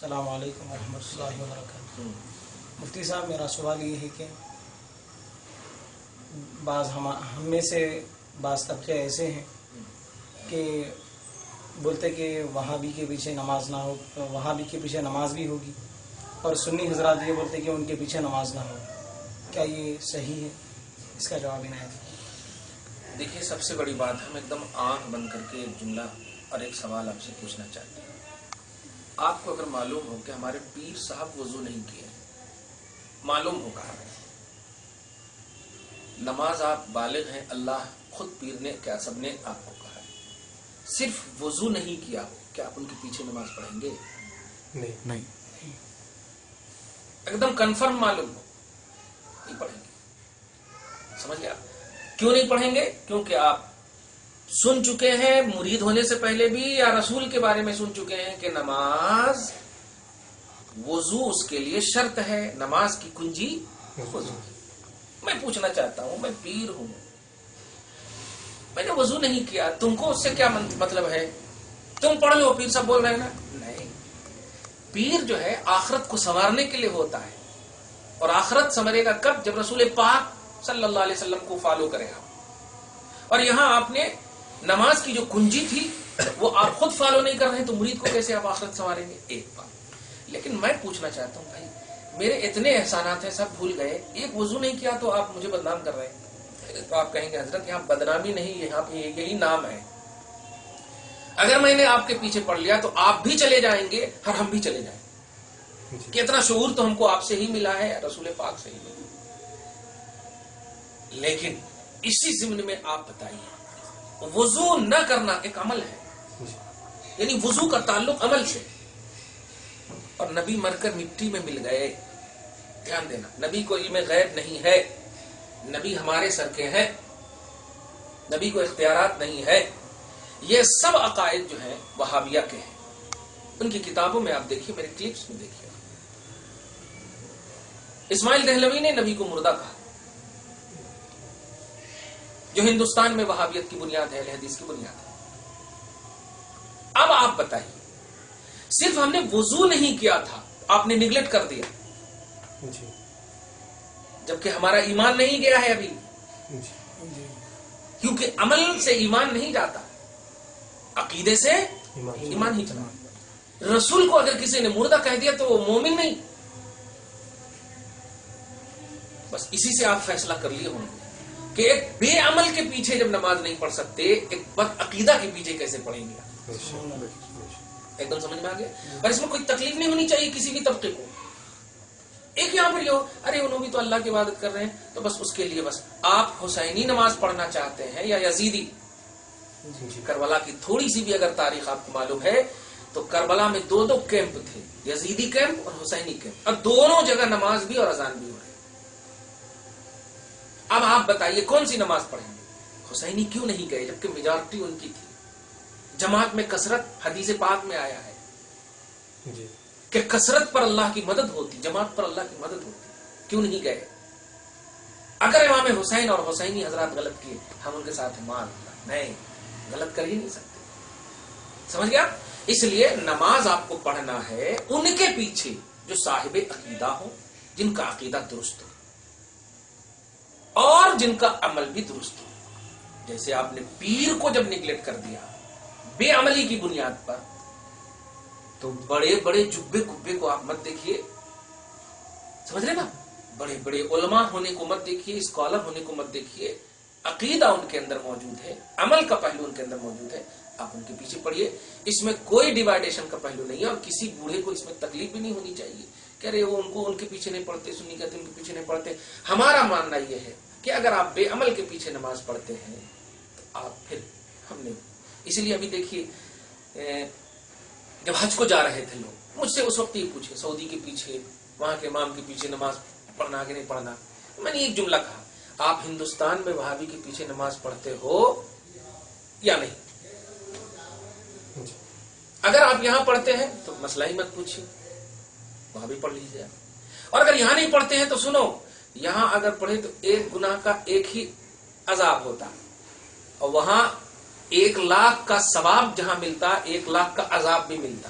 السلام علیکم ورحمۃ اللہ وبرکاتہ۔ مفتی صاحب، میرا سوال یہ ہے کہ ہم میں سے بعض طبقے ایسے ہیں کہ بولتے کہ وہابی کے پیچھے نماز نہ ہو، وہابی کے پیچھے نماز بھی ہوگی، اور سنی حضرات یہ بولتے کہ ان کے پیچھے نماز نہ ہو۔ کیا یہ صحیح ہے؟ اس کا جواب عنایت۔ دیکھیے، سب سے بڑی بات، ہم ایک دم آنکھ بند کر کے ایک جملہ اور ایک سوال آپ سے پوچھنا چاہتے ہیں۔ آپ کو اگر معلوم ہو کہ ہمارے پیر صاحب وضو نہیں کیے، معلوم ہوگا ہمیں، نماز آپ بالغ ہیں، اللہ خود پیر نے کیا سب نے آپ کو کہا ہے، صرف وضو نہیں کیا ہو، کیا آپ ان کے پیچھے نماز پڑھیں گے؟ نہیں۔ ایک دم کنفرم معلوم ہو، نہیں پڑھیں گے۔ سمجھ گیا؟ کیوں نہیں پڑھیں گے؟ کیونکہ آپ سن چکے ہیں مرید ہونے سے پہلے بھی، یا رسول کے بارے میں سن چکے ہیں کہ نماز وضو اس کے لیے شرط ہے، نماز کی کنجی وضو۔ میں پوچھنا چاہتا ہوں، میں پیر ہوں، میں نے وضو نہیں کیا، تم کو اس سے کیا مطلب ہے؟ تم پڑھ لو، پیر صاحب بول رہے ہیں نا۔ نہیں، پیر جو ہے آخرت کو سنوارنے کے لیے ہوتا ہے، اور آخرت سنورے گا کب؟ جب رسول پاک صلی اللہ علیہ وسلم کو فالو کرے گا۔ اور یہاں آپ نے نماز کی جو کنجی تھی وہ آپ خود فالو نہیں کر رہے ہیں، تو مرید کو کیسے آپ آخرت سنواریں گے؟ ایک بات۔ لیکن میں پوچھنا چاہتا ہوں، بھائی میرے اتنے احسانات ہیں، سب بھول گئے، ایک وضو نہیں کیا تو آپ مجھے بدنام کر رہے ہیں۔ تو آپ کہیں گے حضرت یہاں بدنامی نہیں، یہاں پہ یہی نام ہے۔ اگر میں نے آپ کے پیچھے پڑھ لیا تو آپ بھی چلے جائیں گے اور ہم بھی چلے جائیں گے۔ کہ اتنا شعور تو ہم کو آپ سے ہی ملا ہے، رسول پاک سے ہی ملا۔ لیکن اسی ضمن میں آپ بتائیے، وضو نہ کرنا ایک عمل ہے، یعنی وضو کا تعلق عمل سے، اور نبی مر کر مٹی میں مل گئے۔ دھیان دینا، نبی کو علم غیب نہیں ہے، نبی ہمارے سر کے ہیں، نبی کو اختیارات نہیں ہے۔ یہ سب عقائد جو ہیں وہابیہ کے ہیں، ان کی کتابوں میں آپ دیکھیے، میرے کلپس میں دیکھیے۔ اسماعیل دہلوی نے نبی کو مردہ کہا، جو ہندوستان میں وہابیت کی بنیاد ہے، اہل حدیث کی بنیاد ہے۔ اب آپ بتائیے، صرف ہم نے وضو نہیں کیا تھا، آپ نے نگلیکٹ کر دیا، جبکہ ہمارا ایمان نہیں گیا ہے ابھی، کیونکہ عمل سے ایمان نہیں جاتا، عقیدے سے ایمان ہی چلا۔ رسول کو اگر کسی نے مردہ کہہ دیا تو وہ مومن نہیں۔ بس اسی سے آپ فیصلہ کر لیے ہوں گے کہ ایک بے عمل کے پیچھے جب نماز نہیں پڑھ سکتے، ایک بد عقیدہ کے پیچھے کیسے پڑھیں گے؟ ایک دم سمجھ میں آ گیا؟ اور اس میں کوئی تکلیف نہیں ہونی چاہیے کسی بھی طبقے کو۔ ایک یہاں پر یہ ہو، ارے انہوں بھی تو اللہ کی عبادت کر رہے ہیں، تو بس اس کے لیے بس آپ حسینی نماز پڑھنا چاہتے ہیں یا یزیدی؟ کربلا کی تھوڑی سی بھی اگر تاریخ آپ کو معلوم ہے تو کربلا میں دو کیمپ تھے، یزیدی کیمپ اور حسینی کیمپ، اور دونوں جگہ نماز بھی اور اذان بھی ہو رہی۔ اب آپ بتائیے کون سی نماز پڑھیں گے؟ حسینی کیوں نہیں گئے جبکہ میجارٹی ان کی تھی؟ جماعت میں کثرت، حدیث پاک میں آیا ہے کہ کثرت پر اللہ کی مدد ہوتی، جماعت پر اللہ کی مدد ہوتی، کیوں نہیں گئے؟ اگر امام حسین اور حسینی حضرات غلط کیے، ہم ان کے ساتھ مان نہیں، غلط کر ہی نہیں سکتے۔ سمجھ گیا؟ اس لیے نماز آپ کو پڑھنا ہے ان کے پیچھے جو صاحب عقیدہ ہو، جن کا عقیدہ درست ہو اور جن کا عمل بھی درست ہو۔ جیسے آپ نے پیر کو جب نگلیکٹ کر دیا بے عملی کی بنیاد پر، تو بڑے بڑے جبے کبے کو آپ مت دیکھیے، سمجھ رہے نا؟ بڑے بڑے علماء ہونے کو مت دیکھیے، اسکالر ہونے کو مت دیکھیے، عقیدہ ان کے اندر موجود ہے، عمل کا پہلو ان کے اندر موجود ہے، آپ ان کے پیچھے پڑھیے۔ اس میں کوئی ڈیوائیڈیشن کا پہلو نہیں ہے، اور کسی بوڑھے کو اس میں تکلیف بھی نہیں ہونی چاہیے کہ ارے وہ ان کے پیچھے نہیں پڑھتے، سنی کہتے ان کے پیچھے نہیں پڑھتے۔ ہمارا ماننا یہ ہے کہ اگر آپ بے عمل کے پیچھے نماز پڑھتے ہیں تو آپ پھر ہم نے، اسی لیے ابھی دیکھیے جب حج کو جا رہے تھے لوگ، مجھ سے اس وقت یہ پوچھے سعودی کے پیچھے، وہاں کے امام کے پیچھے نماز پڑھنا کہ نہیں پڑھنا؟ میں نے ایک جملہ کہا، آپ ہندوستان میں وہابی کے پیچھے نماز پڑھتے ہو یا نہیں؟ اگر آپ یہاں پڑھتے ہیں تو مسئلہ ہی مت پوچھیے، وہاں بھی پڑھ لیجیے۔ اور اگر یہاں نہیں پڑھتے ہیں تو سنو، یہاں اگر پڑھے تو ایک گناہ کا ایک ہی عذاب ہوتا، اور وہاں 1,00,000 کا ثواب جہاں ملتا، 1,00,000 کا عذاب بھی ملتا۔